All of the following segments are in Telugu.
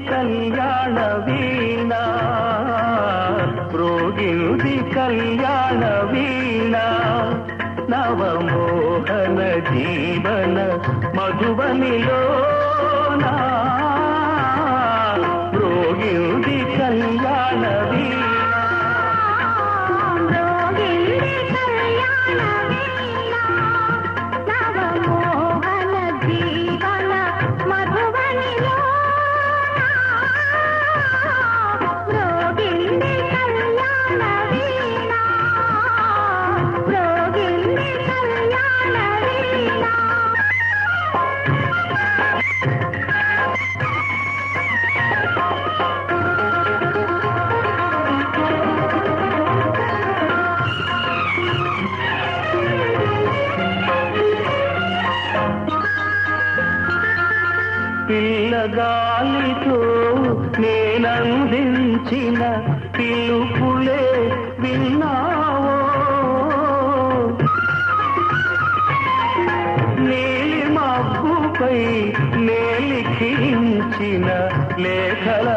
కళ్యాణ వీణ మ్రోగింది కళ్యాణ వీణ నవమోహన జీవన మధుబనిలో మ్రోగింది కళ్యాణ వీణ పిల్లగాలితో నేనందించిన పిలుపులే విన్నావో నీలి మబ్బుపై నేలిఖించిన లేఖలందుకున్నావో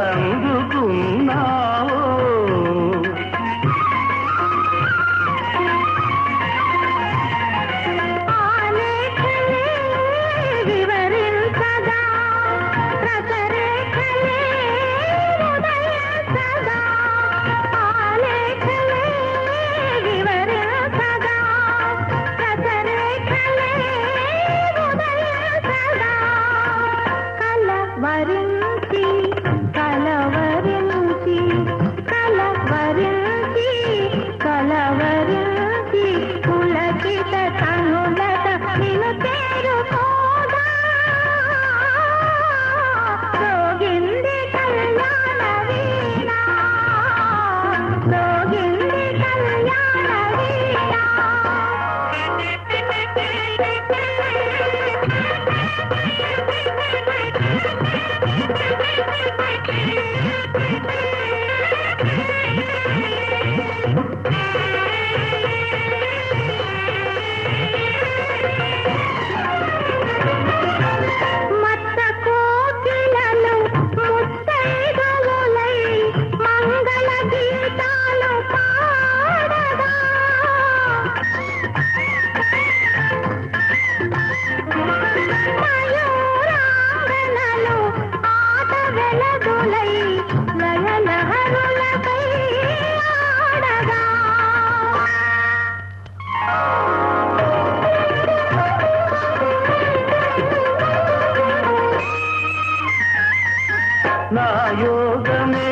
నా యోగమే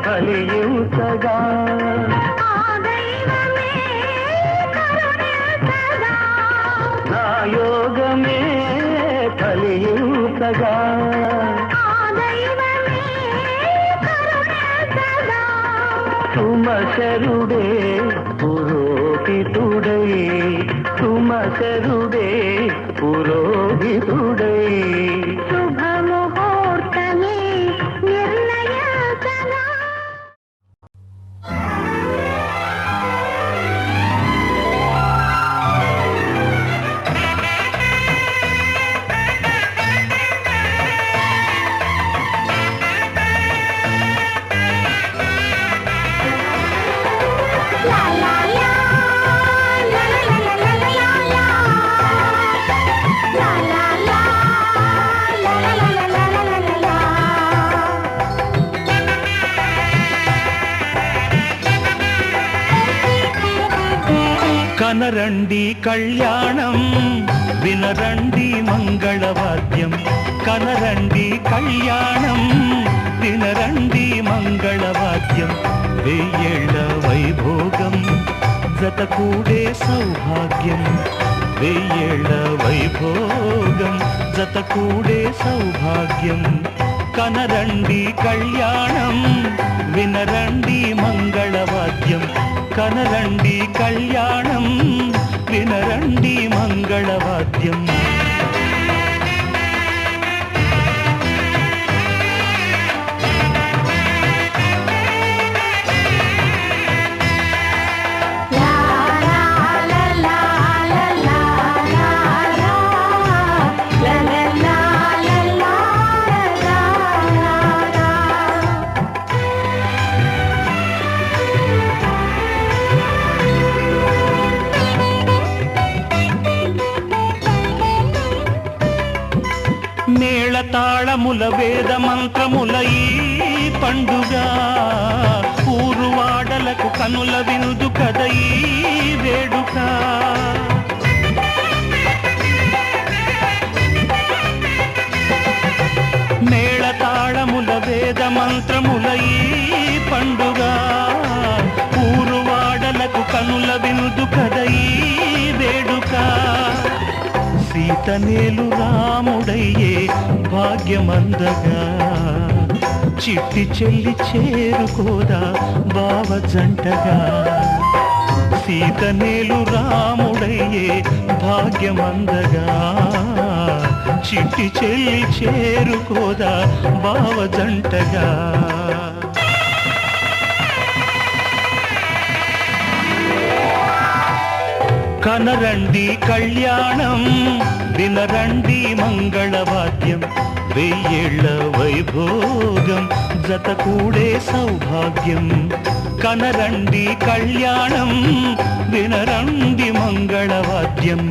ఫలించగా నా యోగమే ఫలించగా సుమశరుడే పురోహితుడై సుమశరుడే పురోహితుడై కనరండి కళ్యాణం వినరండి మంగళవాద్యం కనరండి కళ్యాణం వినరండి మంగళవాద్యం వెయ్యేళ్ల వైభోగం జతకూడే సౌభాగ్యం వెయ్యేళ్ల వైభోగం జతకూడే సౌభాగ్యం కనరండి కళ్యాణం వినరండి మంగళవాద్యం కనరండి కళ్యాణం వినరండి మంగళవాద్యం la la la la la la la మేళతాళముల వేద మంత్రముల ఈ పండుగ ఊరువాడలకు కనుల విందు కద ఈ వేడుక. మేళతాళముల వేద మంత్రముల ఈ పండుగ ఊరువాడలకు కనుల విందు కద ఈ వేడుక. సీతనేలు రాముడయ్యే భాగ్యమందగా చిట్టి చెల్లి చేరుకోదా బావ జంటగా. సీతనేలు రాముడయ్యే భాగ్యమందగా చిట్టి చెల్లి చేరుకోదా బావ జంటగా. కనరండి కళ్యాణం వినరండి మంగళవాద్యం వెయ్యేళ్ల వైభోగం జతకూడే సౌభాగ్యం. కనరండి కళ్యాణం వినరండి మంగళవాద్యం.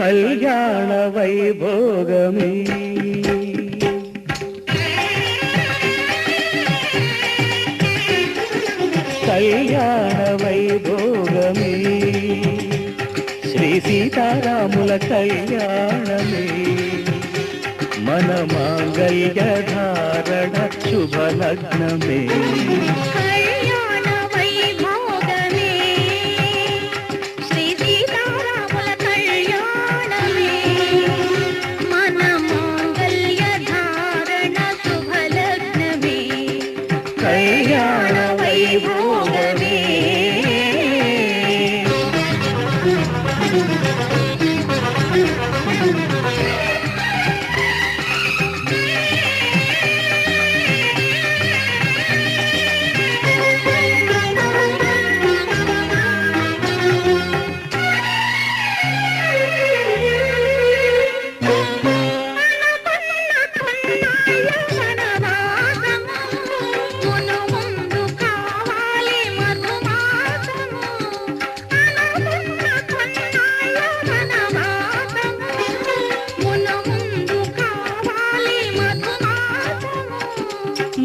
కళ్యాణ వైభోగమే కళ్యాణ వైభోగమే శ్రీ సీతారాముల కళ్యాణమే మన మాంగళ్య ధారణ శుభలగ్నమే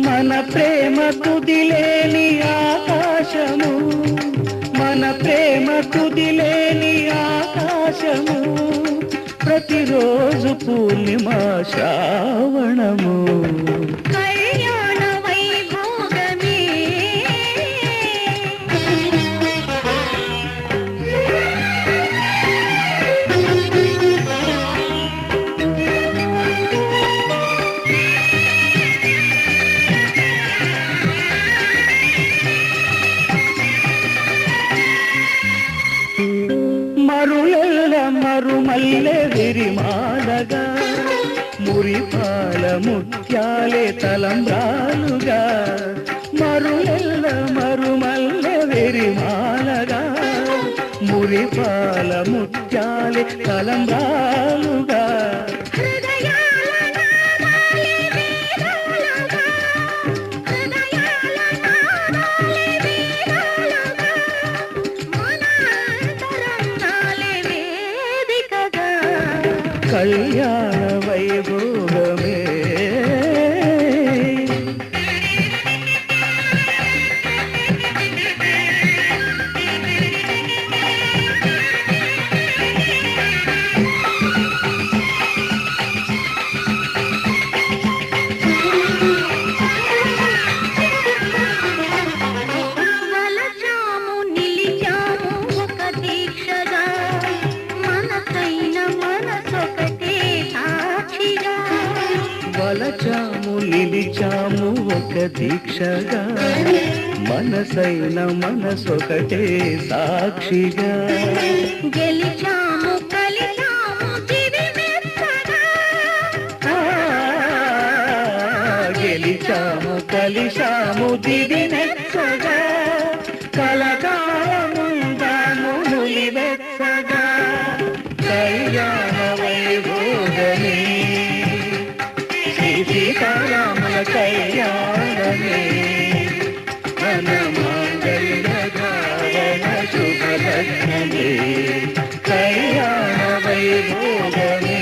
మన ప్రేమ తుదిలేని ఆకాశము మన ప్రేమ తుదిలేని ఆకాశము ప్రతిరోజు పూర్ణిమా శ్రావణము కళ్యాణ వైభోగమే మరులెల్ల మరుమల్లె విరిమాలగా మురిపాల ముత్యాలే తలంబ్రాలుగా మరులెల్ల మరుమల్లె విరిమాలగా మురిపాల ముత్యాలే తలంబ్రాలుగా కళ్యాణ వైభోగమే వలచాము నిలిచాము ఒక దీక్షగా మనసైన మనసొకటే సాక్షిగా గెలిచాము కలిచాము దివిమెత్తగా గెలిచాము కలిశాము దివిమెత్తగా కలకాలముందాము నులివెచ్చగా కళ్యాణ వైభోగమే సీతారాముల కళ్యాణమే మన మాంగళ్య ధారణ శుభలగ్నమే కళ్యాణ వైభోగమే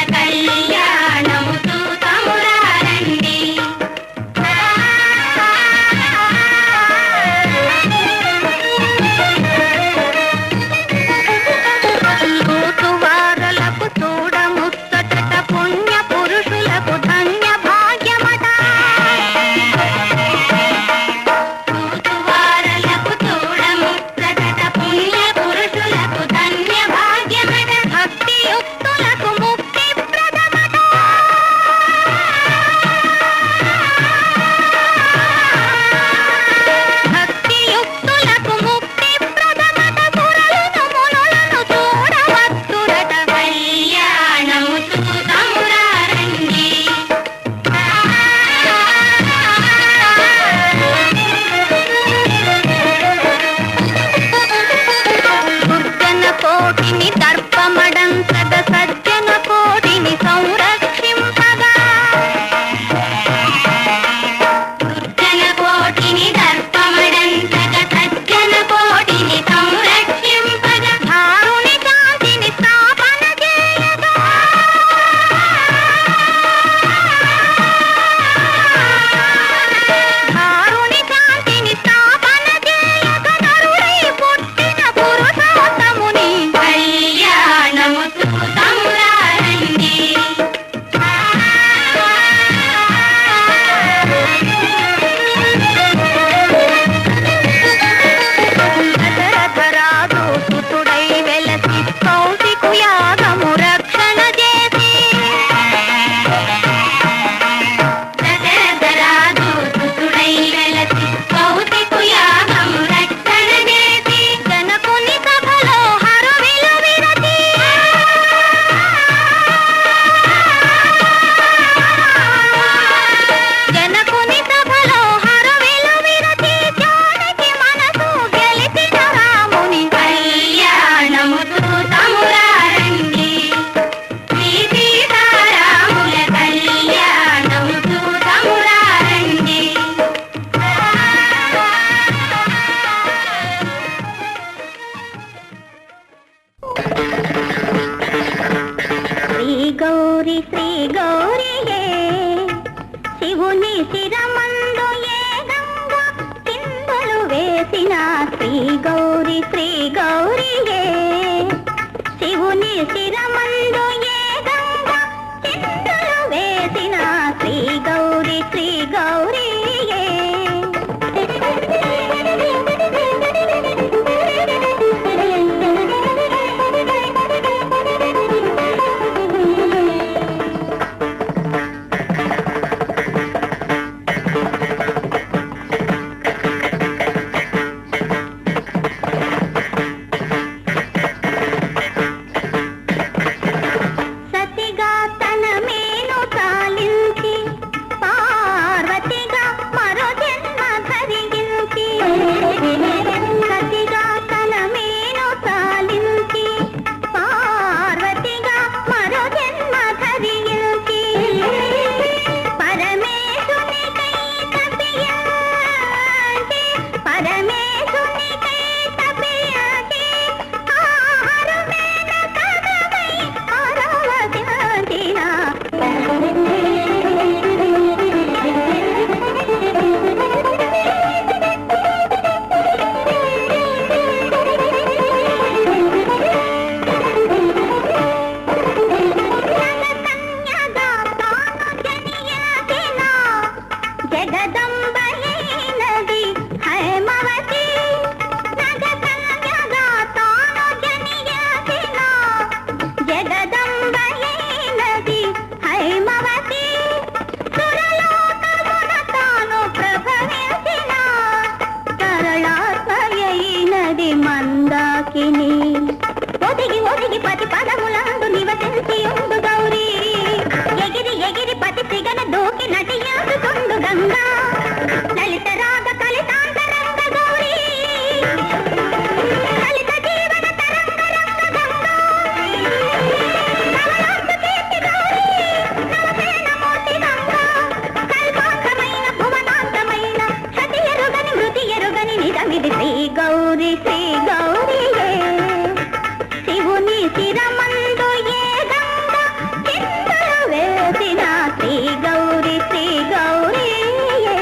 కళ్యాణ గౌరి శ్రీ గౌరియే శివుని శిరమందు ఏ గంగ కిందలు వేసిన శ్రీ గౌరి శ్రీ గౌరియే శివుని శిరమందు ఏ గంగ కిందలు వేసిన శ్రీ గౌరి శ్రీ గౌరియే ఒదిగి ఒదిగి పతి పదములందు నివసించి ఉండు గౌరీ ఎగిరి ఎగిరి పతి సిగన దూకి నటియాడుతుండు గంగా లలిత రాగ కలితాంతరంగ గౌరీ లలిత జీవన తరంగ రంగ గంగా నవలాంత కీర్తి గౌరీ నవసేనమూర్తి గంగా కల్పాంతమైన భువనాంతమైన శతి ఎరుగని మృతి ఎరుగని నిజమిది శ్రీ గౌరీ శ్రీ గౌరీయే శివుని శిరమందు ఏ గంగ కిందలు వేసిన శ్రీ గౌరీ శ్రీ గౌరీయే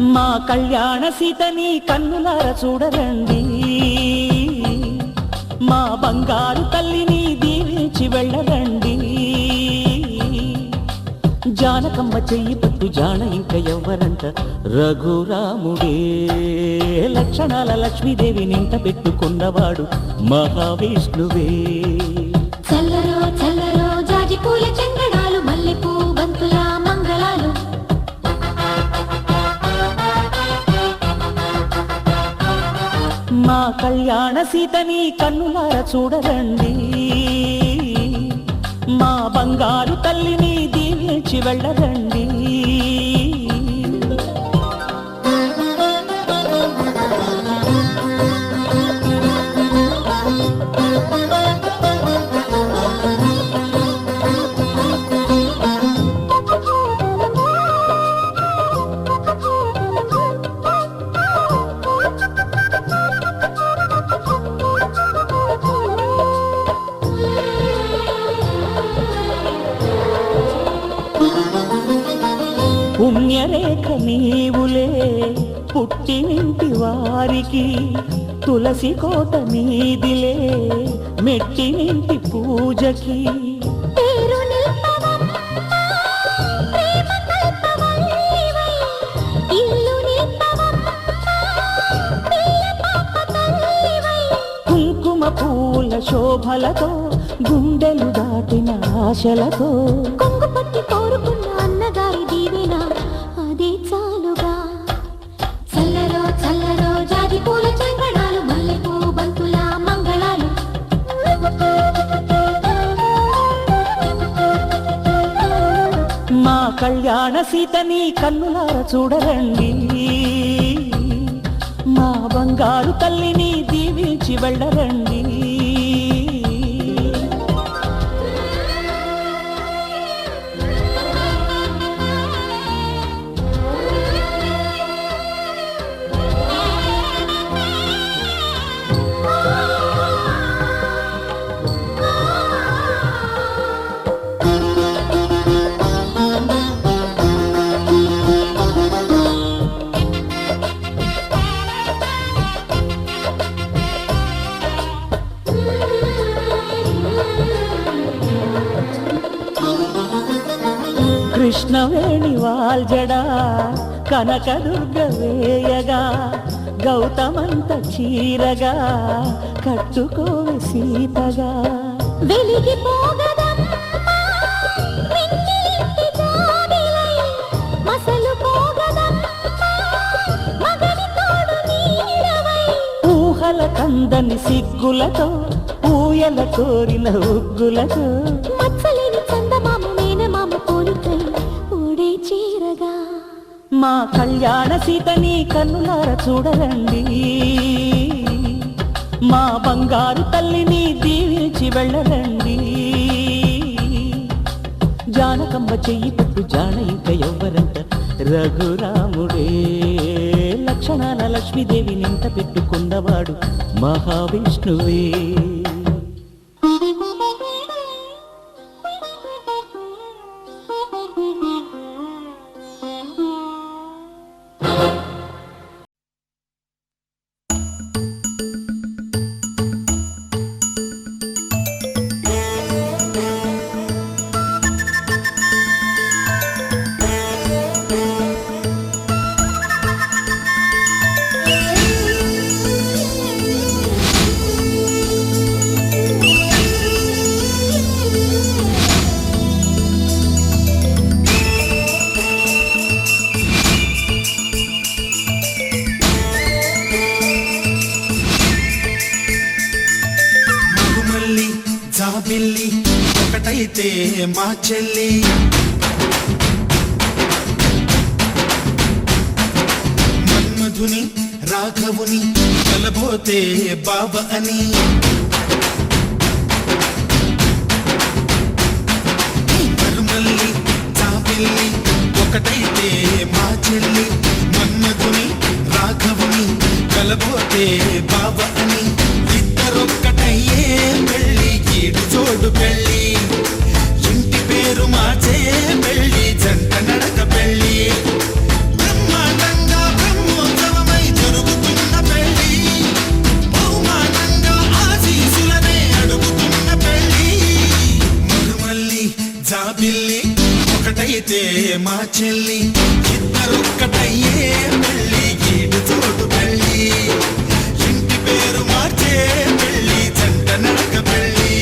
మా కళ్యాణ సీతని కన్నులార చూడరండి మా బంగారు తల్లిని దీవించి వెళ్ళరండి జానకమ్మ చెయ్యి పట్టు జాన ఇంక ఎవ్వరంట రఘురాముడే లక్షణాల లక్ష్మీదేవి నింట పెట్టుకున్నవాడు మహావిష్ణువే చల్లరో చల్లరో జాజి పూల చందనాలు మల్లెపూ బంతుల మంగళాలు మా కళ్యాణ సీతని కన్నులార చూడరండి మా బంగారు తల్లిని దీవించి వెళ్ళరండి పుణ్యరేఖ నీవులే పుట్టినింటి వారికి తులసి కోట నీదిలే మెట్టినింటి పూజకి పేరు నిల్పవమ్మా, ప్రేమ కల్పవల్లివై. ఇల్లు నిల్పవమ్మా, పిల్ల పాప తల్లివై. కుంకుమ పూల శోభలతో గుండెలు దాటిన ఆశలతో కొంగు పట్టి కోరుకున్న అన్నగారి దీవెన అదే చాలుగా. చల్లరో చల్లరో జాజి పూల చంగడాలు, మల్లెపూ బంతుల మంగళాలు. మా కళ్యాణ సీతని కన్నులార చూడరండి, మా బంగారు తల్లిని దీవించి వెళ్ళరండి. కృష్ణవేణి వాల్జడా కనకదుర్గ వేయగా గౌతమంత చీరగా కట్టుకోవి సీతగా. వెలిగిపోగదమ్మా మిన్నిలింటి జాబిలై, మసలుపోగదమ్మా మగని తోడు నీడవై. ఊహల కందని సిగ్గులతో ఊయల కోరిన ఉగ్గులతో మచ్చలేని చందమామ మేనమామ పోలికై ఊడే చీరగా. మా కళ్యాణ సీతని కన్నులార చూడరండి, మా బంగారు తల్లిని దీవించి వెళ్ళరండి. జానకమ్మ చెయ్యి పట్టు జాన ఇంక ఎవ్వరంట రఘురాముడే. లక్షణాల లక్ష్మీదేవి నింట పెట్టుకున్నవాడు మహావిష్ణువే. జాబిల్లి ఒకటైతే మా చెల్లి, మన్మధుని రాఘవుని కలబోతే బాబ అని. మరుమల్లి జాబిల్లి ఒకటైతే మా చెల్లి, మన్మధుని రాఘవుని కలబోతే బాబ అని. ఇద్దరొక్కటయ్యే పెళ్ళి ఈడు జోడు పెళ్ళి, ఇంటి పేరు మార్చే పెళ్ళి జంట నడక పెళ్ళి. బ్రహ్మాండంగా బ్రహ్మోత్సవమై జరుగుతున్న పెళ్ళి, బహుమానంగా ఆశీసులనే అడుగుతున్న పెళ్ళి. మరుమల్లి జాబిల్లి ఒకటైతే మా చెల్లి, ఇద్దరొక్కటయ్యే పెళ్ళి ఈడు జోడు పెళ్ళి, ఇంటి పేరు మార్చే పెళ్ళి జంట నడక పెళ్ళి.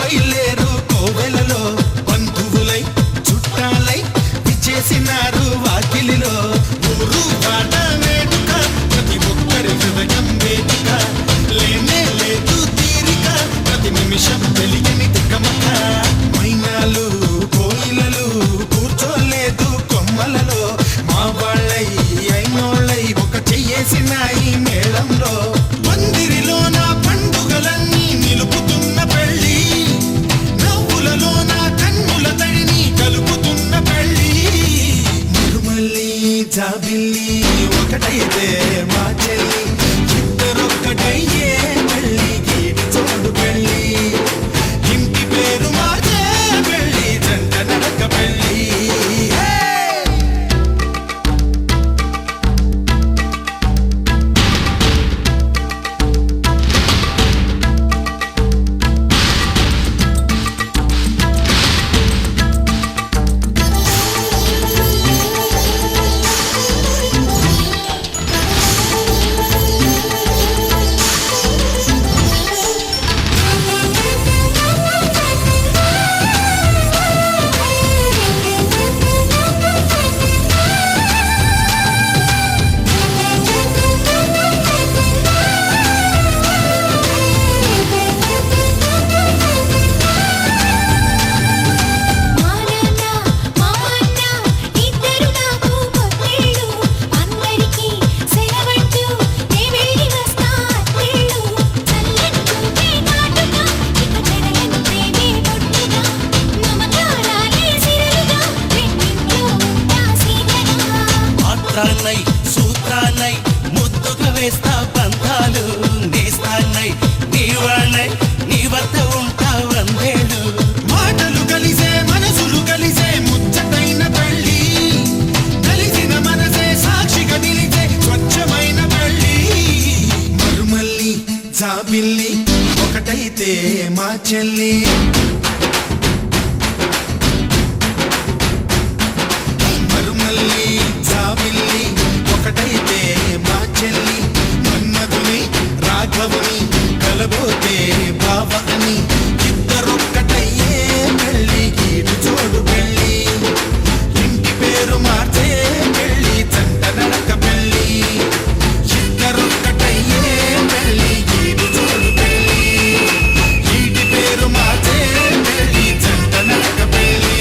బయలేరు కోవెలలో బంధువులై చుట్టాలై విచ్చేసినారు వాకిలిలో ఊరు పాట వేడుక ప్రతి ఒక్కరి హృదయం వేదిక లేనే లేదు తీరిక ప్రతి నిమిషం వెలిగని తికమక మైనాలు కోయిలలు కూర్చోలేదు కొమ్మలలో మా వాళ్ళై అయినోళ్ళై ఒక చెయ్యేసినాయి మేళంలో మందిరిలో నా పండుగలన్నీ నిలుపుతున్న పెళ్ళి నవ్వులలో నా కన్నుల తడిని కలుపుతున్న పెళ్ళి మరుమల్లి జాబిల్లి ఒకటైతే మా చెల్లి ఇద్దరొక్కటయ్యే పెళ్ళి గీడి చోడు పెళ్ళి ఇంటి పేరు మార్చే పెళ్ళి జంట నడక పెళ్ళి సూత్రాన్నై ముద్దుగా వేస్తా బంధాలు నేస్తాన్నై నీవాణ్ణై నీ వద్ద ఉంటా వందేళ్ళు మాటలు కలిసే మనసులు కలిసే ముచ్చటైన పెళ్ళి కలిసిన మనసే సాక్షిగా నిలిచే స్వచ్ఛమైన పెళ్ళి మరుమల్లి జాబిల్లి ఒకటైతే మా చెల్లి ఒకటైతే మా చెల్లి మన్మధుని రాఘవుని కలబోతే బావ అని ఇద్దరొక్కటయ్యే పెళ్ళి గీడు చోడు పెళ్ళి ఇంటి పేరు మార్చే పెళ్ళి జంట నడక పెళ్ళి ఇద్దరొక్కటయ్యే పెళ్ళి గీడు చోడు పెళ్ళి ఇంటి పేరు మార్చే పెళ్ళి జంట నడక పెళ్ళి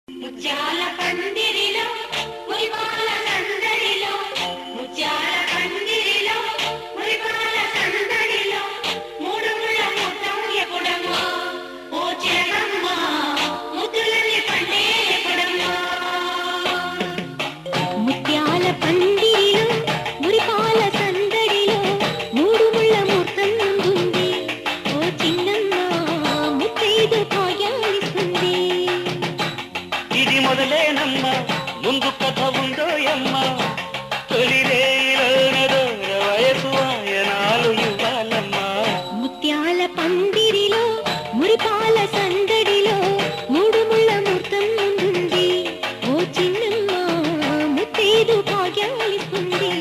ముత్యాల పందిరిలో మురిపాల సందడిలో ముత్యాల పందిరిలో మురిపాల సందడిలో మూడు ముళ్ళ ముద్దం ఎప్పుడమ్మా ఓ చెరగమ్మా ముద్దులని పండే ఎప్పుడమ్మా ముత్యాల పందిరిలో మురిపాల సందడిలో మూడు ముళ్ళ ముద్దం ఉంది ఓ చిన్నమ్మా ముత్తైదు భాగ్యాలిస్తుంది ఇది మొదలేనమ్మా ముందు కథ ఉందోయమ్మా తొలి రేయిలోనదో వయసు వాయనాలు ఇవ్వాలమ్మా ముత్యాల పందిరిలో మురిపాల సందడిలో మూడు ముళ్ళ ముహూర్తం ముందుంది ఓ చిన్నమ్మ ముత్తైదు భాగ్యాలిస్తుంది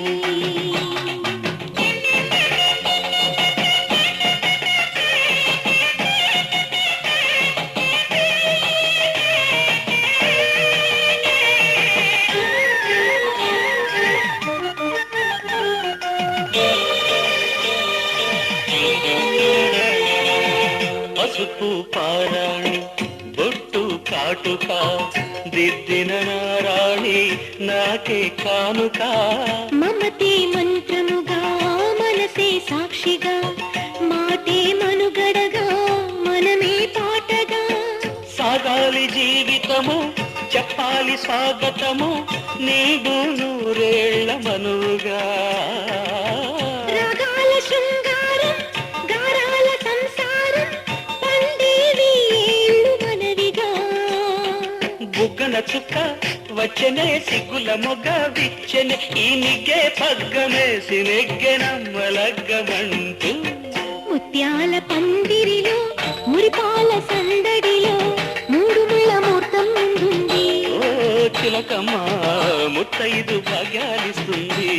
పసుపు పారాణి బొట్టు కాటుక దిద్దిన నారాణి నాకే కానుక మమతే మంత్రముగా మనసే సాక్షిగా మాటే మనుగడగా మనమే పాటగా సాగాలి జీవితము చెప్పాలి స్వాగతము నీడు నూరేళ్ల మనుగా రాగాల శృంగారం గారాల సంసారం పండేవి ఏళ్ళు మనవిగా బుగ్గన చుక్క వచ్చనే సిగ్గుల మొగ్గ విచ్చనే ఈ నిగ్గే పగ్గమేసి నెగ్గెనమ్మలగ్గమంటూ ముత్యాల పందిరిలో మురిపాల సందడిలో మూడు ముళ్ళ ముహూర్తం ముందుంది ఓ చిలకమ్మ ముత్తైదు భాగ్యాలిస్తుంది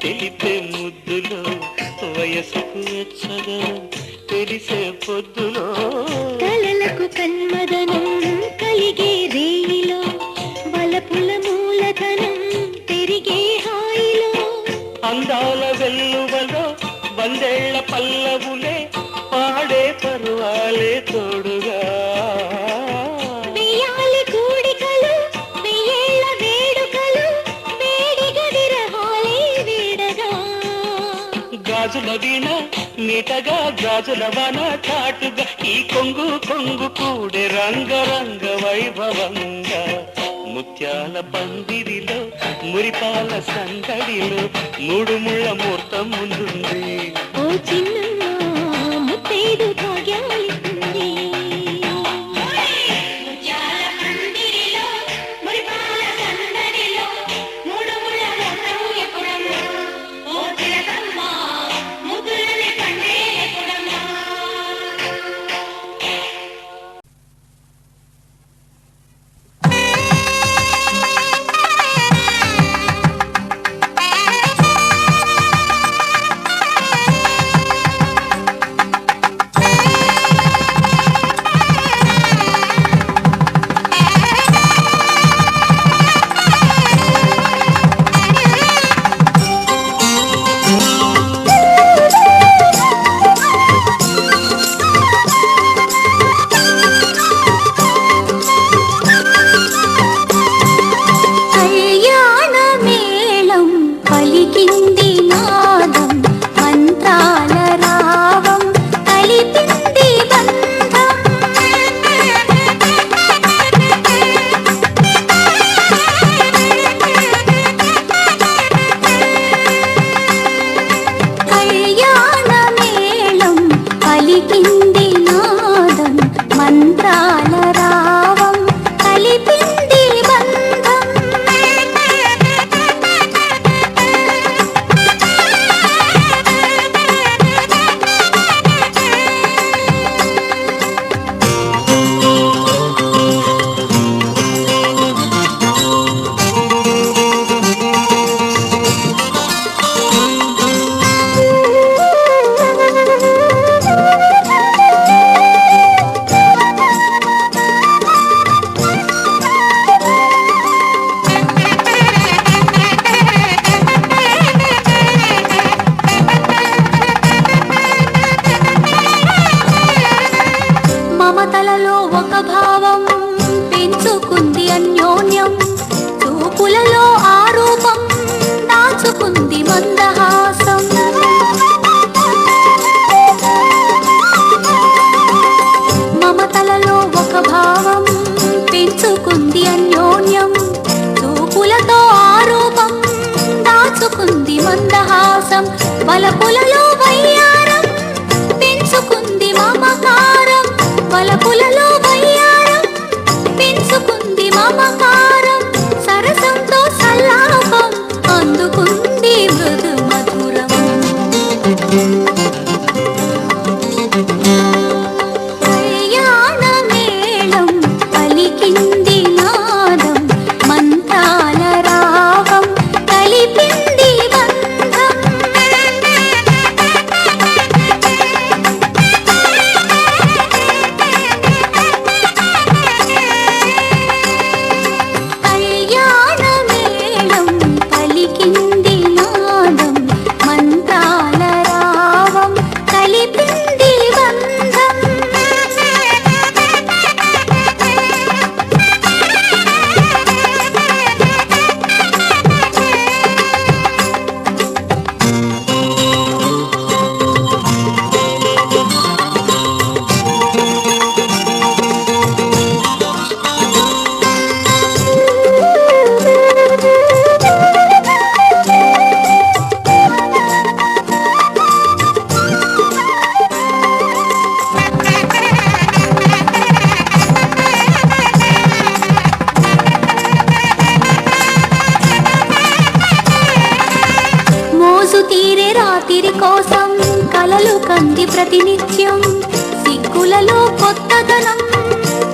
తెలిపే ముద్దులో వయసుకు వెచ్చదనం తెలిసే పొద్దులో కలలకు కన్మదనం కలిగే రేయిలో వలపుల మూలధనం పెరిగే హాయిలో అందాల వెల్లువలో వందేళ్ల పల్లవులే పాడే పరువాలే తోడుగా వెయ్యాలి కూడికలు వెయ్యేళ్ల వేడుకలు వేడిగా విరహాలే వేడగా గాజుల వీణ నీటగా గాజుల వన చాటుగా ఈ కొంగు కొంగు కూడే రంగరంగ వైభవంగా ముత్యాల పందిరిలో మురిపాల సందడిలో మూడు ముళ్ళ ముహూర్తం ముందుంది ఓ చిన్నమ్మ ముత్తైదు భాగ్యాలిస్తుంది ముత్యాల పందిరిలో మురిపాల సందడిలో మూడు ముళ్ళ ముహూర్తం ఎప్పుడమ్మా ఓ తిలకమ్మ ముద్దులని పండే ఎప్పుడమ్మా మందహాసం వలపులలో వయ్యారం పెంచుకుంది మమకారం వలపులలో వయ్యారం పెంచుకుంది మమకారం సరసంతో సల్లాపం అందుకుంది మృదు మధురం కళ్యాణ మేళం పలికింది నాదం మంత్రాల రాగం కలిపింది బంధం కళ్యాణ మేళం పలికింది నాదం మంత్రాల రాగం కలిపింది బంధం మోజు తీరే రాత్రి కోసం కలలు కంది ప్రతినిత్యం సిగ్గులలో కొత్తదనం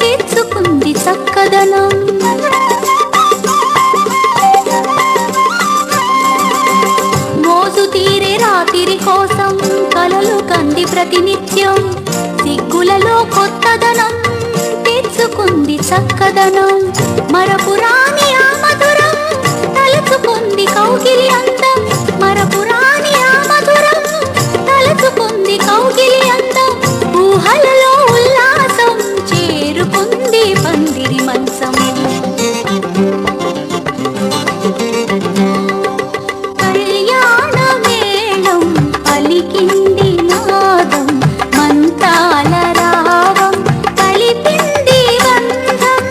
తెచ్చుకుంది చక్కదనం మోజు కోసం కలలు కంది ప్రతినిత్యం సిగ్గులలో కొత్తదనం తెచ్చుకుంది చక్కదనం మరపురాని ఆ మధురం తలుచుకుంది కౌగిలి అందం మరపురాని ఆ మధురం తలుచుకుంది కౌగిలి అందం ఊహలలో ఉల్లాసం చేరుకుంది పందిరి మంచం కళ్యాణ మేళం పలికింది నాదం మంతాల రావం కలిపింది బంధం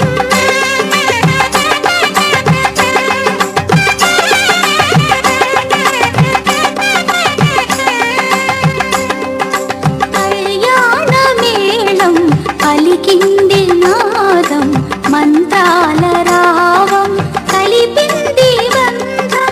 కళ్యాణ మేళం పలికింది నాదం మంత్రాల రావం కలిపింది బంధం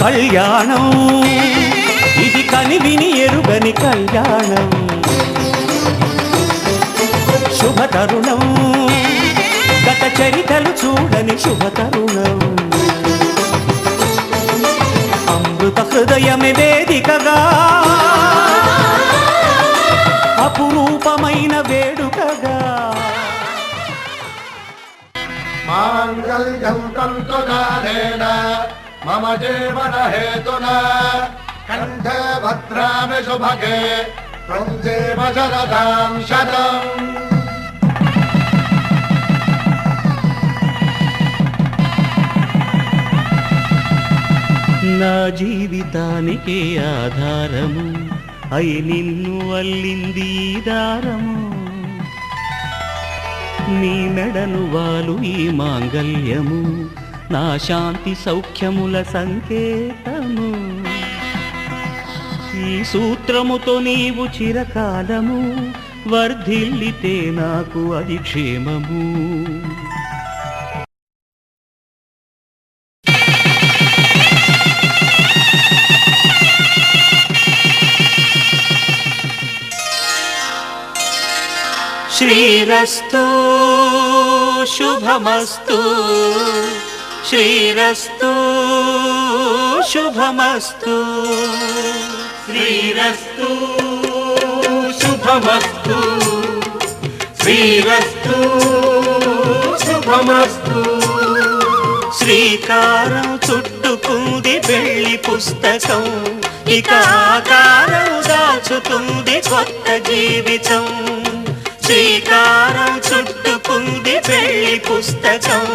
కళ్యాణం ఇది కనివిని ఎరుగని కళ్యాణం శుభతరుణం గత చరితలు చూడని శుభతరుణం అమృత హృదయమే వేదికగా అపురూపమైన వేడుకగా మాంగళ్యం తంతునానేన మమ జీవన హేతునా కంఠే భద్రామి శుభగే త్వం జీవ శరదాం శతం నా జీవితానికి ఆధారము అయి నిన్ను అల్లింది ఈ దారము నీ మెడను వాలు ఈ మాంగల్యము నా శాంతి సౌఖ్యముల సంకేతము ఈ సూత్రముతో నీవు చిరకాలము వర్ధిల్లితే నాకు అది క్షేమము శ్రీరస్తు శుభమస్తు శ్రీరస్తు శుభమస్తు శ్రీరస్తు శుభమస్తు శ్రీరస్తు శుభమస్తు శ్రీకారం చుట్టుకుంది పెళ్లి పుస్తకం ఇక ఆకారం దాచుతుంది కొత్త జీవితం శ్రీకారం చుట్టుకుంది పెళ్లి పుస్తకం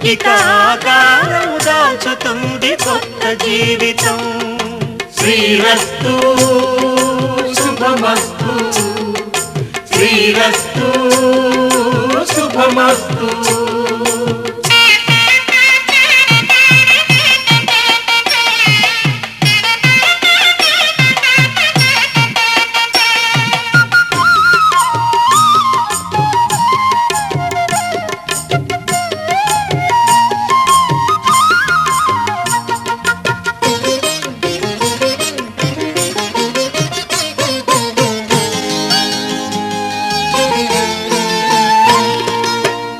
ఇక ఆకారం దాచుతుంది కొత్త జీవితం శ్రీరస్తు శుభమస్తు శ్రీరస్తు శుభమస్తు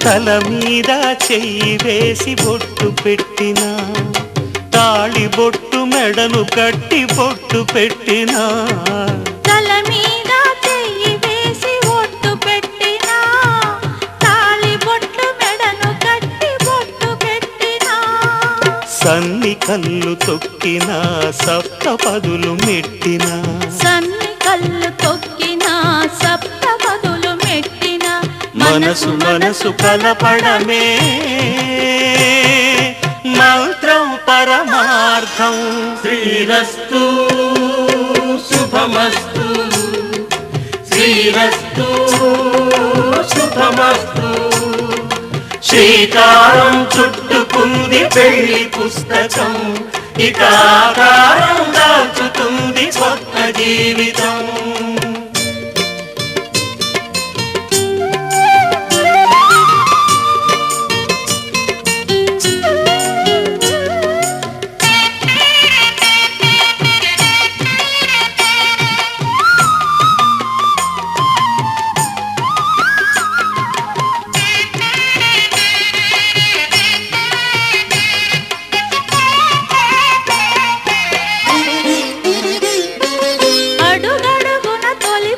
తల మీద చెయ్యి వేసి బొట్టు పెట్టినా తాళి బొట్టు మెడను కట్టి బొట్టు పెట్టినా తల మీద చెయ్యి వేసి బొట్టు పెట్టినా తాళి బొట్టు మెడను కట్టి బొట్టు పెట్టినా సన్ని కళ్ళు తొక్కినా సప్త పదులు మెట్టినా సన్ని కళ్ళు తొక్కినా సప్త పదులు మెట్టినా మనసు మనసు కలపడమే మంత్రం పరమార్థం శ్రీరస్తు శుభమస్తు శ్రీరస్తు శుభమస్తు శ్రీకారం చుట్టుకుంది పెళ్లి పుస్తకం ఇక ఆకారం కొత్త జీవితం. అడుగడుగున తొలి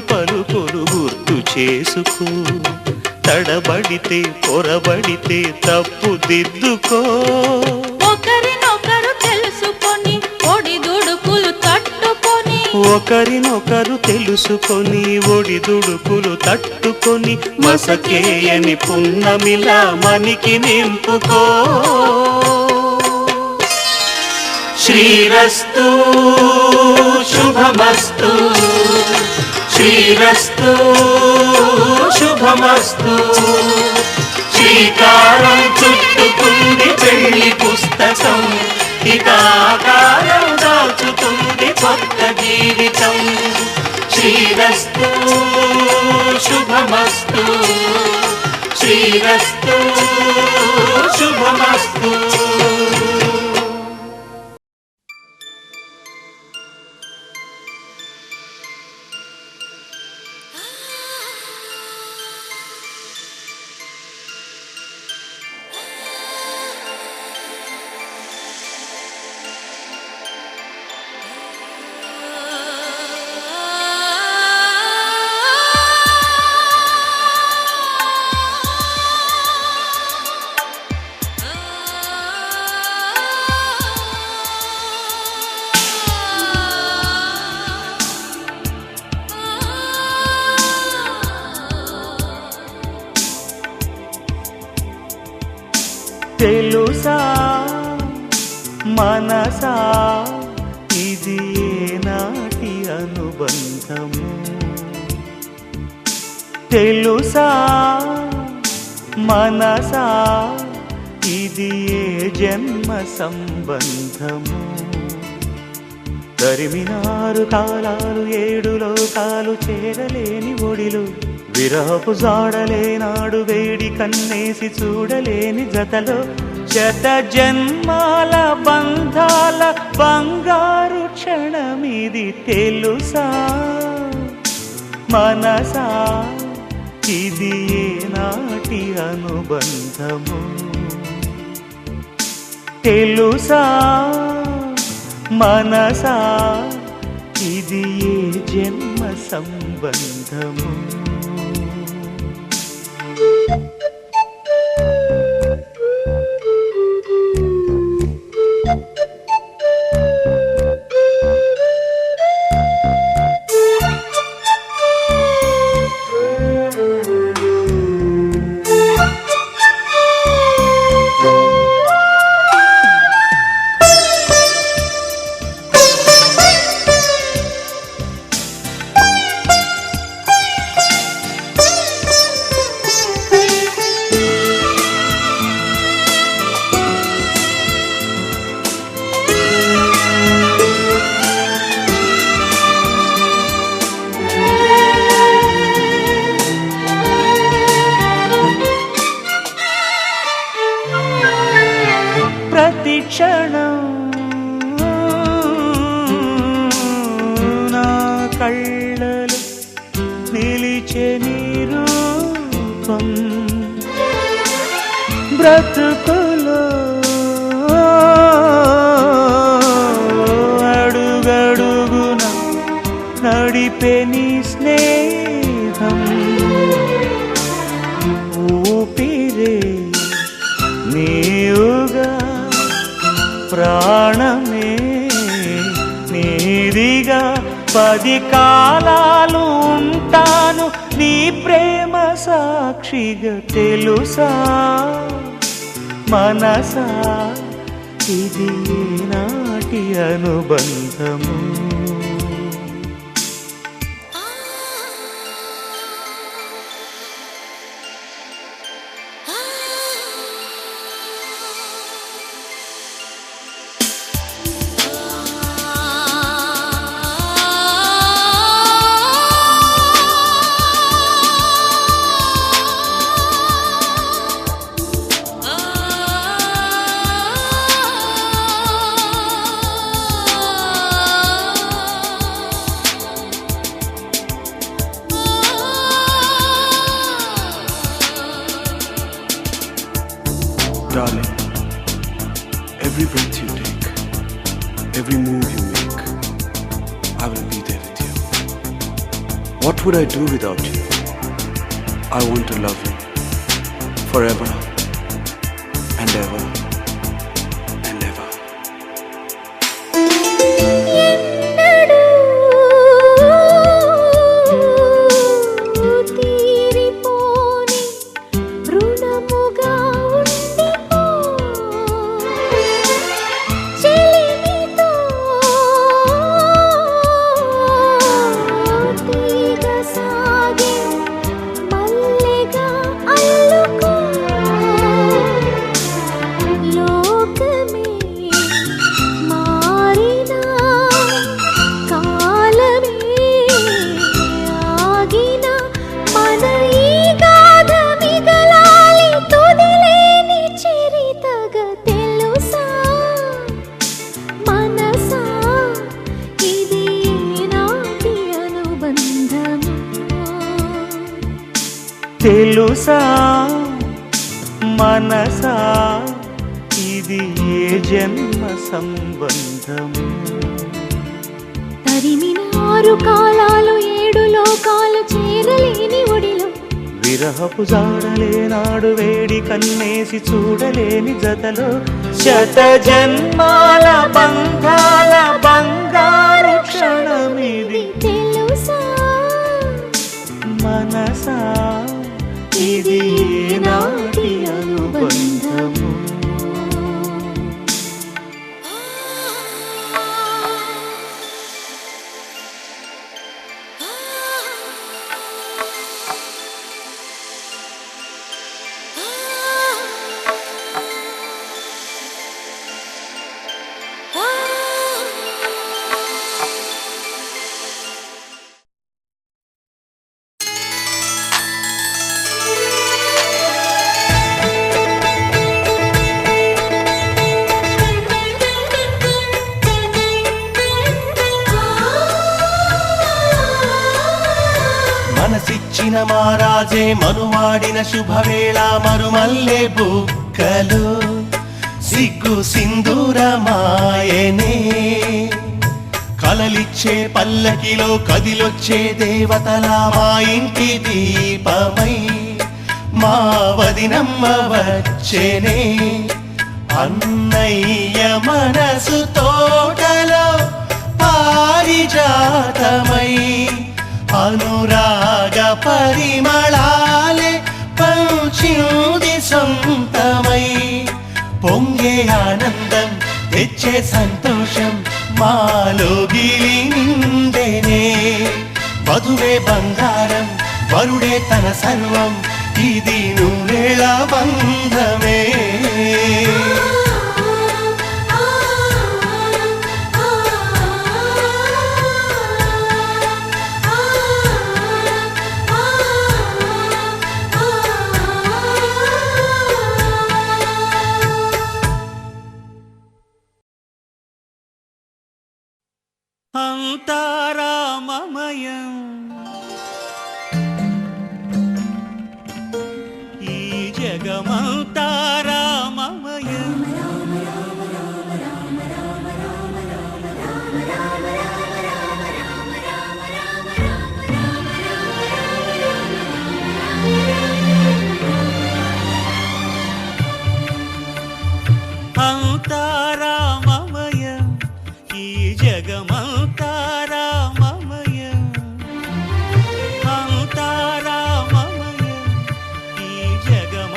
పలుకులు గుర్తు చేసుకో, తడబడితే పొరబడితే తప్పు దిద్దుకో. ఒకరినొకరు తెలుసుకొని ఒడిదుడుకులు తట్టుకొని, ఒకరినొకరు తెలుసుకొని ఒడిదుడుకులు తట్టుకొని, మసకేయని పున్నమిలా మనికి నింపుకో. శ్రీరస్తు శుభమస్తు, శ్రీరస్తు శుభమస్తు. శ్రీకారం చుట్టుకుంది పెళ్లి పుస్తకం, ఇక ఆకారం దాచుతుంది కొత్త జీవితం. శ్రీరస్తు శుభమస్తు, శ్రీరస్తు శుభమస్తు. తెలుసా మనసా ఇది నాటి అనుబంధము, తెలుసా మనసా ఇది ఏ జన్మ సంబంధము. తరిమినారు కాలాలు ఏడు లోకాలు చేరలేని ఒడిలు, విరహపు జాడలేనాడు వేడి కన్నేసి చూడలేని జతలో, శత జన్మాల బంధాల బంగారు క్షణమిది. తెలుసా మనసా ఇది ఏనాటి అనుబంధము, తెలుసా మనసా ఇది ఏ జన్మ సంబంధము. క్షణం నా కళ్ళలో నిలిచే నీ రూపం, బ్రతుకులో అడుగడుగున నడిపే నీ స్నేహం, ఊపిరే నీవుగా ప్రాణమే నీదిగా, 10 కాలాలు ఉంటాను నీ ప్రేమ సాక్షిగా. తెలుసా మనసా ఇది నాటి అనుబంధము. darling, every breath you take, every move you make, I will be there with you. What would I do without you? I want to love you forever and ever and ever. ఎన్నడూ తీరిపోని రుణముగా ఉండిపో చెలిమితో తీగ సాగే మల్లెగా అల్లుకో లోకమే మారినా కాలమే ఆగినా మన ఈ గాథ మిగలాలి తుదిలేని చరితగా తెలుసా మనసా ఇది నాటి అనుబంధము తెలుసా మనసా ఇది ఏ జన్మ సంబంధము తరిమిన 6 కాలాలు 7 లోకాలు చేరలేని ఒడిలో విరహపు జాడలేనాడు వేడి కన్నేసి చూడలేని జతలో శత జన్మాల బంధాల బంగారు క్షణమిది తెలుసా మనసా ఇది నాటి అనుబంధము మనసిచ్చిన మారాజే మనువాడిన శుభవేళ మరుమల్లె బుక్కలు సిగ్గు సింధూరమాయనే కలలిచ్చే పల్లకిలో కదిలొచ్చే దేవతల మా ఇంటి దీపమై మా వదినమ్మ వచ్చేనే అన్నయ్య మనసు తోటలో పారిజాతమై అనురాగ పరిమళాలే పంచింది సొంతమై పొంగే ఆనందం తెచ్చే సంతోషం మాలో గిలి నిండేనే వధువే బంగారం వరుడే తన సర్వం ఇది నూరేళ బంధమే అంతారామమయం ఈ జగమంతారామమయం అంతారామమయం ఈ జగమంతారామమయం అంతారామమయం ఈ జగమంతారామమయం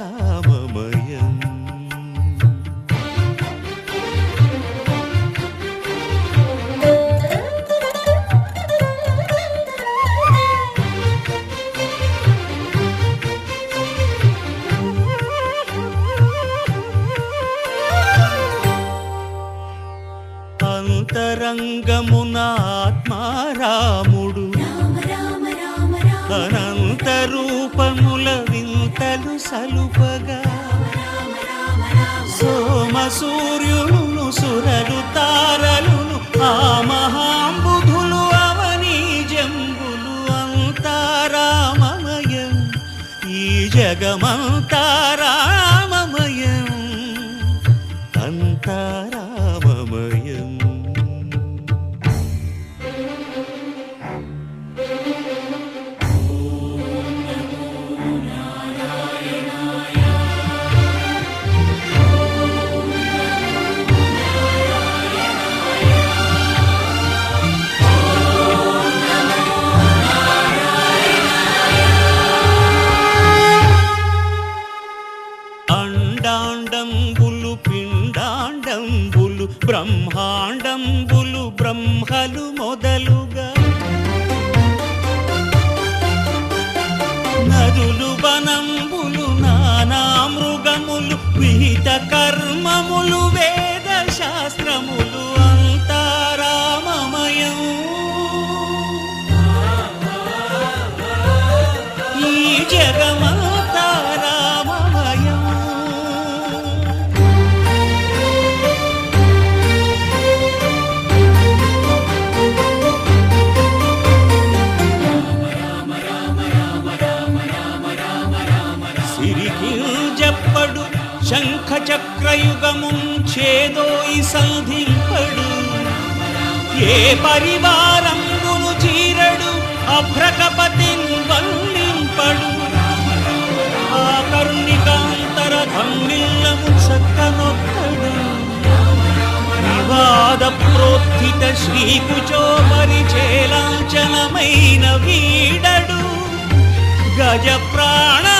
అంతారామమయం అంతరంగమున ఆత్మారాముడు అనంత రూపముల వింతలు సలుపగా సోమ సూర్యులను సురలు తారలును ఆ మహాంబుధులు అవనీ జంబులు అంతారామమయం జగమంతా రామమయం అంతా రామమయం. అండాండంబులు పిండాండంబులు బ్రహ్మాండంబులు బ్రహ్మలు మొదలుగా నదులు వనంబులు నానా మృగములు విహిత కర్మములు వేద శాస్త్రములు అంతా రామమయం. ఈ జగమంతా రామమయం. సిరికింజప్పడు శంఖ చక్రయుగముంచేదోయి సంధింపడు ఏ పరివారంబును చీరడు అభ్రకపతిన్ వల్లింపడు ఆ కరుణికాంతర ధమ్మిల్లము చక్కనొక్కడు వివాద ప్రోత్థిత శ్రీకుచో పరిచేలాంచనమైన వీడడు గజ ప్రాణావనోత్సాహియై.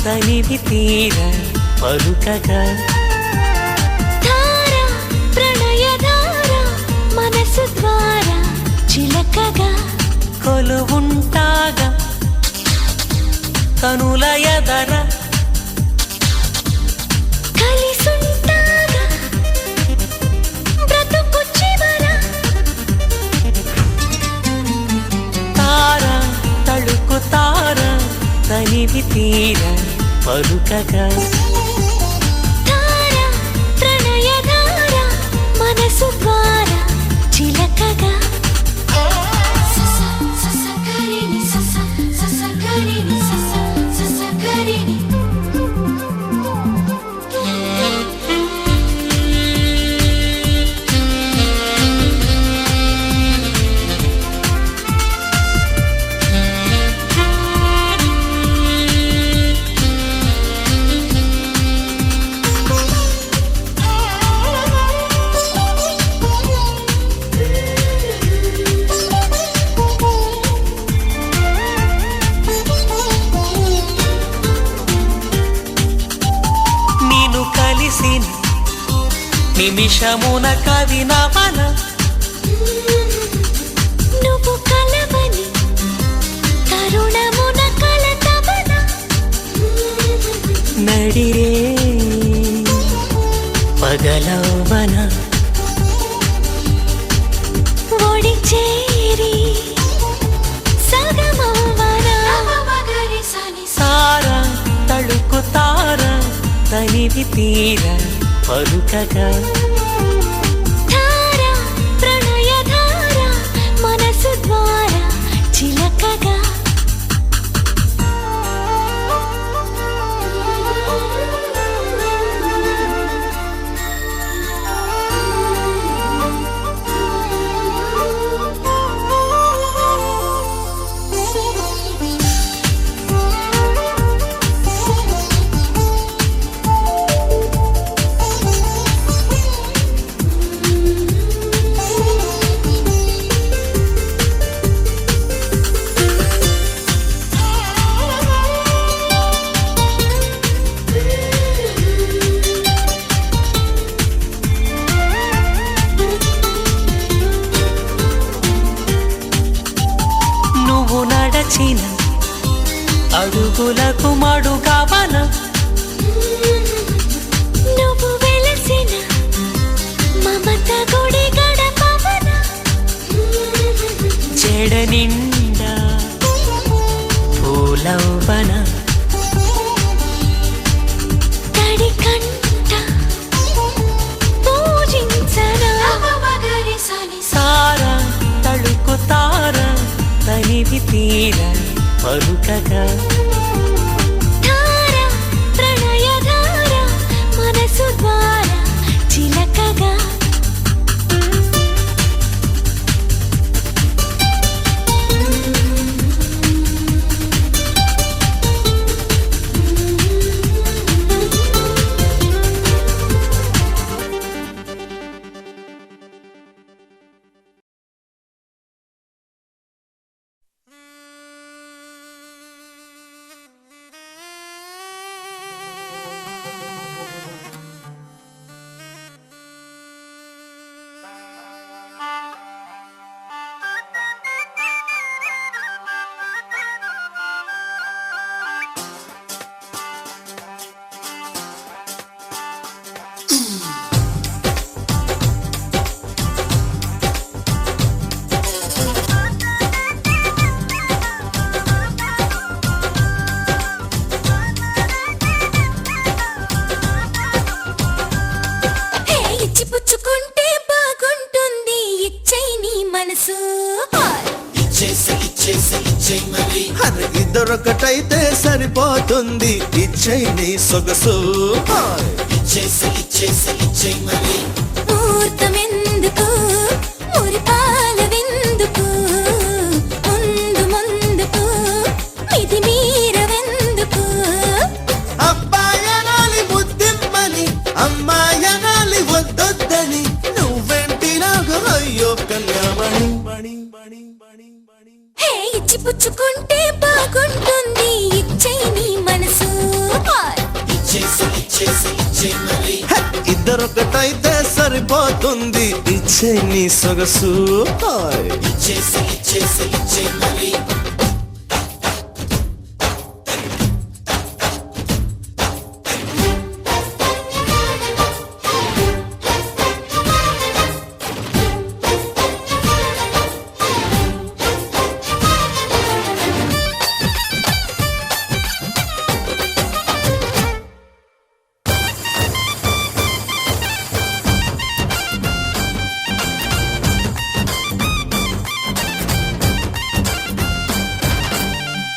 తనివి తీర పలుకగా ధార ప్రణయధార మనసు ద్వారా చిలకగా కొలువుంటాగా కనుల ఎదర కలిసుంటాగా బ్రతుకు చివర తార తళుకు తార తనివి తీర పలుకగా ధార ప్రణయధార మనసు ద్వారా చిలకగా నిమిషమున కవి నవన నువ్వు కలవని తరుణమున కలతవన నడిరే పగలవన ఒడి చేరి సగమవన సార తళుకు తార తనివి తీర పలుకగా ధార ప్రణయధార మనసు ద్వారా చిలకగా అడుగులకు మడుగవన నువ్వు వెలసిన మమత గుడి గడపవన చెడ నిండా పూలవ్వన తడి కంట పూజించనా సారా తడుకు తార తనివి తీర పలుకగా ధార ప్రణయధార మనసు ద్వారా చిలకగా ఇచ్చిపుచ్చుకుంటే బాగుంటుంది ఇచ్చై నీ మనసు ఇద్దరొకటైతే సరిపోతుంది ఇచ్చై నీ సొగసు ముహూర్తమెందుకు మురిపాలవెందుకు ముందు ముందుకు ఇది మీరవెందుకు అబ్బాయనాలి బుద్ధిమ్మని అమ్మాయనాలి వద్దొద్దని నువ్వెంటి నాకు అయ్యో కన్యామణి హే ఇచ్చిపుచ్చుకుంటే బాగుంటుంది ఇచ్చై నీ మనసు ఇద్దరొకటైతే సరిపోతుంది ఇచ్చే నీ సొగసు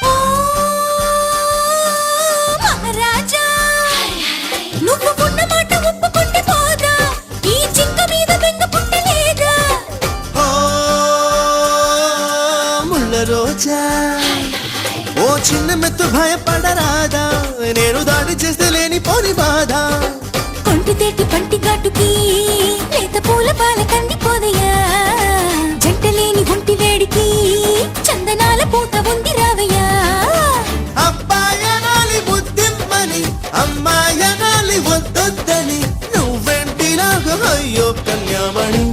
ఓ మహారాజా నువ్వు ఉన్న మాట ఒప్పుకుంటే పోదా ఈ చింక మీద బెంగ పుట్టలేదా ఓ ముళ్ళ రోజా ఓ చిన్న మెత్తు భయపడరాదా నేను దాడి చేస్తే లేని పోని బాధ కొంటి తేటి పంటి ఘాటుకి లేత పూల పాల కందిపోదయ్యా జంటలేని ఒంటి వేడికి చందనాల పూత ఉంది రావయ్యా అబ్బాయనాలి బుద్ధిమ్మని అమ్మాయనాలి వద్దొద్దని నువ్వెంటి నాకు అయ్యో కన్యామణి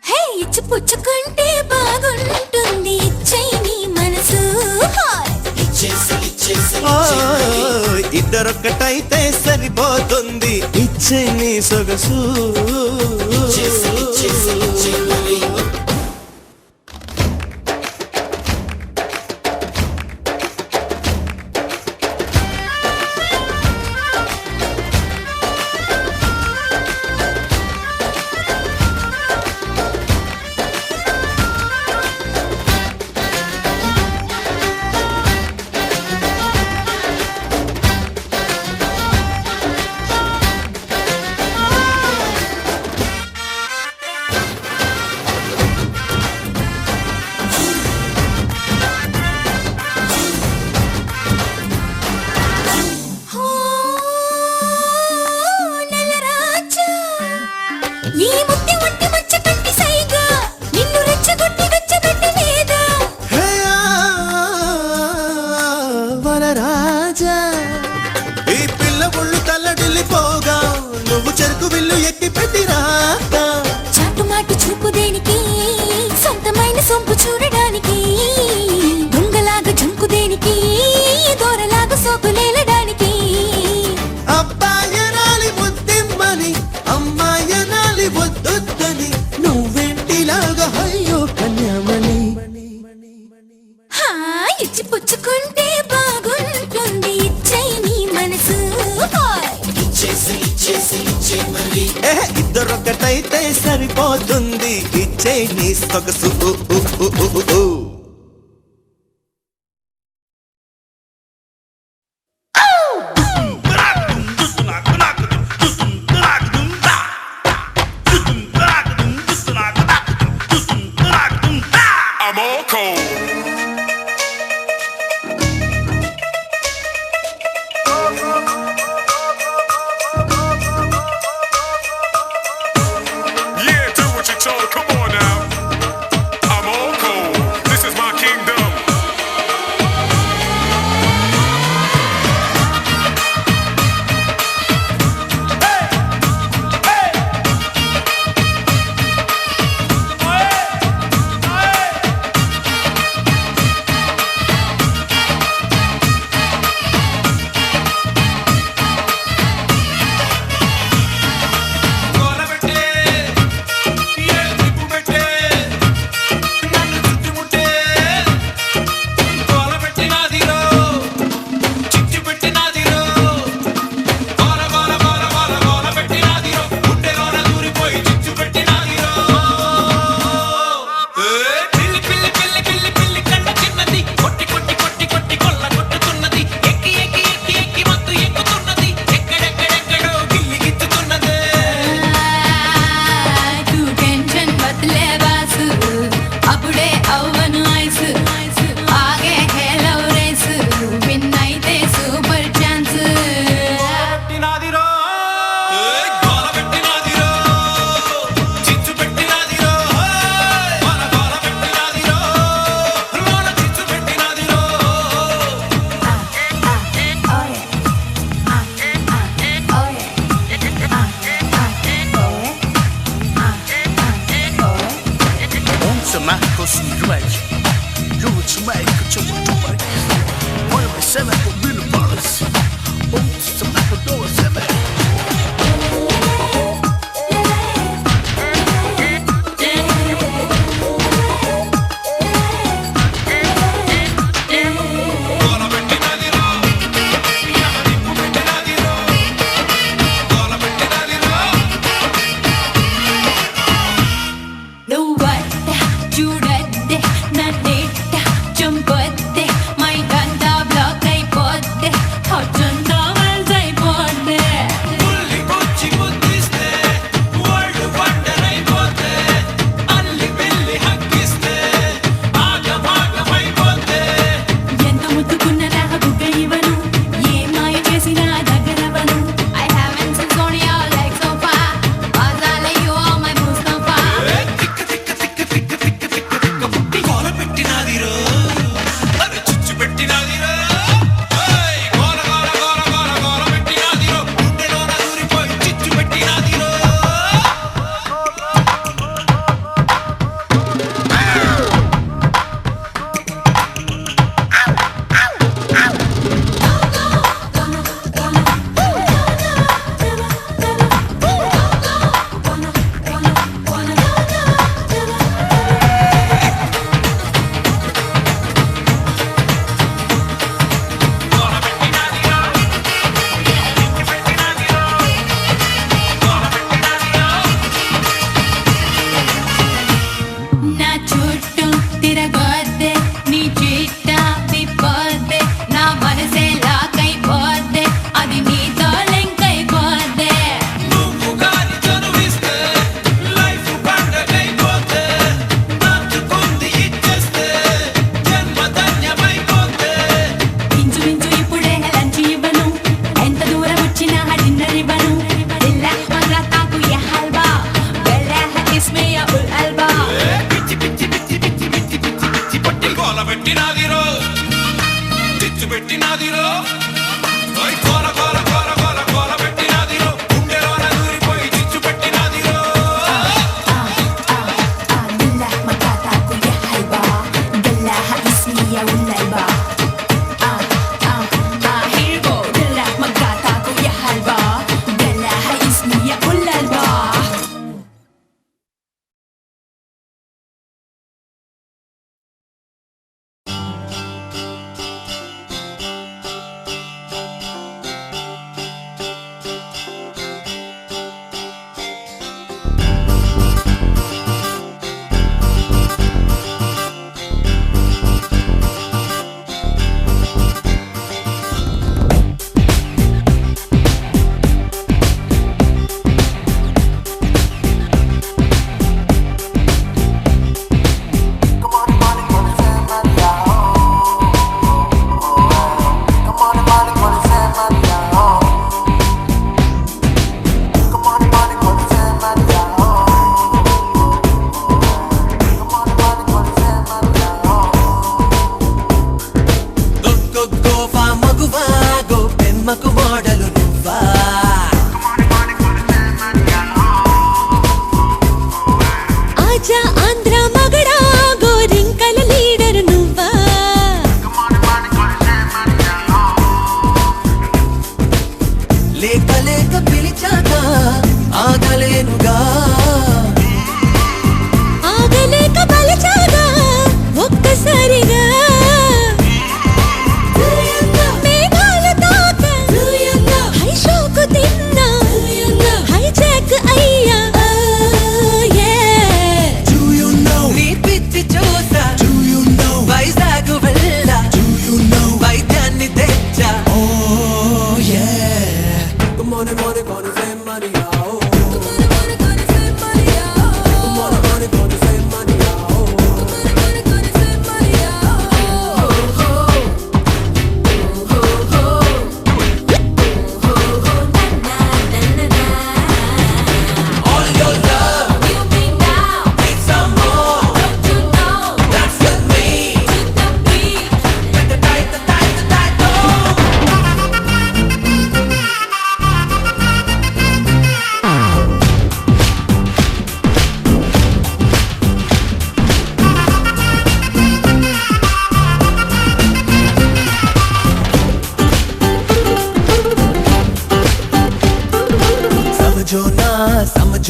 హే ఇచ్చి పుచ్చుకుంటే బాగుంటుంది ఇచ్చై నీ మనసు ఓ, ఇద్దరొక్కటైతే సరిపోతుంది ఇచ్చే నీ సొగసు నీ ముట్టి ఒంటి మచ్చ కంటి సైగా నిన్ను రెచ్చగొట్టి వెచ్చబెట్టలేదా వనరాజా ఈ పిల్ల ఒళ్ళు తల్లడిల్లిపోగా నువ్వు చెరుకు విల్లు ఎక్కి పెట్టిరాగా చాటుమాటు చూపు దేనికి సొంతమైన సొంపు చూడడానికి దొంగలాగా జంకు దేనికి అమ్మాయనాలి వద్దొద్దని నువ్వెంటిలాగా అయ్యో కన్యామణి ఇచ్చి పుచ్చుకుంటే బాగుంటుంది ఇచ్చేయి నీ మనసు ఇద్దరొకటైతే సరిపోతుంది ఇచ్చే నీ సొగసు I'm all cold. Yeah, do what you're told. Come on now. I'm all cold.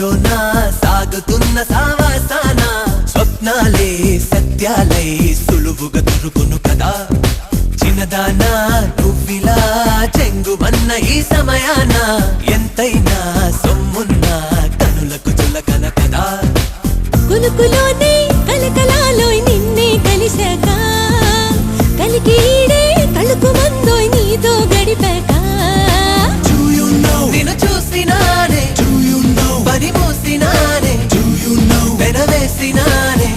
సంజోన సాగుతున్న సావాసాన స్వప్నాలే సత్యాలై సులువుగా దొరుకును కదా చిన్నదానా నువ్విలా చెంగుమన్న ఈ సమయాన ఎంతైనా సొమ్మున్నా కనులకు చులకన కదా కులుకులోనే కలకలాలోయ్ నిన్నే కలిశాక కలికిడే కలుకు మందోయ్ నీతో గడిపాక నిన్ను చూసినానే పని మూసినానే వెనవేసినానే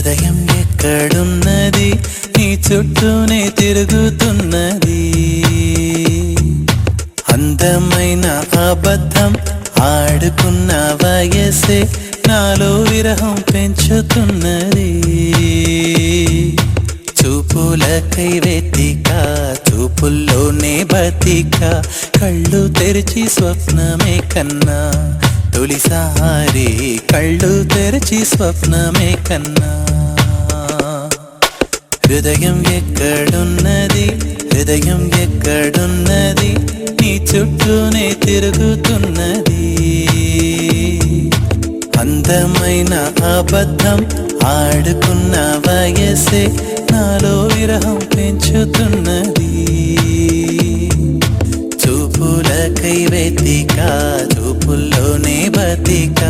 హృదయం ఎక్కడున్నది నీ చుట్టూనే తిరుగుతున్నది అందమైన అబద్ధం ఆడుకున్న వయసే నాలో విరహం పెంచుతున్నది చూపులకై వెతిక చూపుల్లోనే బతిక కళ్ళు తెరిచి స్వప్నమే కన్నా తొలిసారి కళ్ళు తెరిచి స్వప్నమే కన్నా హృదయం ఎక్కడున్నది హృదయం ఎక్కడున్నది నీ చుట్టూనే తిరుగుతున్నది అందమైన అబద్ధం ఆడుకున్న వయసే నాలో విరహం పెంచుతున్నది చూపులకై వెతిక చూపుల్లోనే బతిక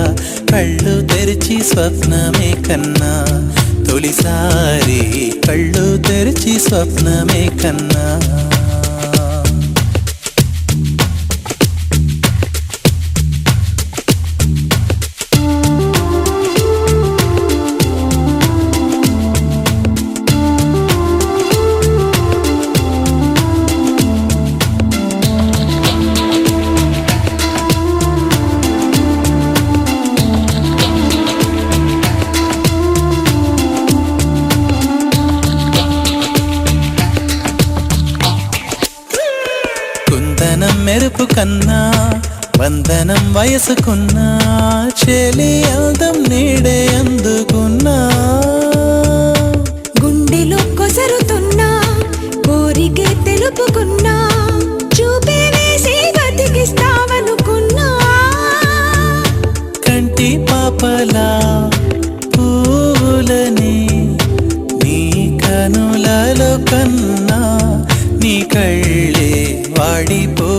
కళ్ళు తెరిచి స్వప్నమే కన్నా తొలిసారి కళ్ళు తెరిచి స్వప్నమే కన్నా మెరుపు కన్నా వందనం వయసుకున్నా చెలి అందం నీడే అందుకున్నా గుండెలో కొసరుతున్నా కోరికే తెలుపుకున్నా చూపే వేసి బతికిస్తావనుకున్నా కంటి పాపలా పూలని నీ కనులలో కన్నా నీ కళ్ళే వాడిపో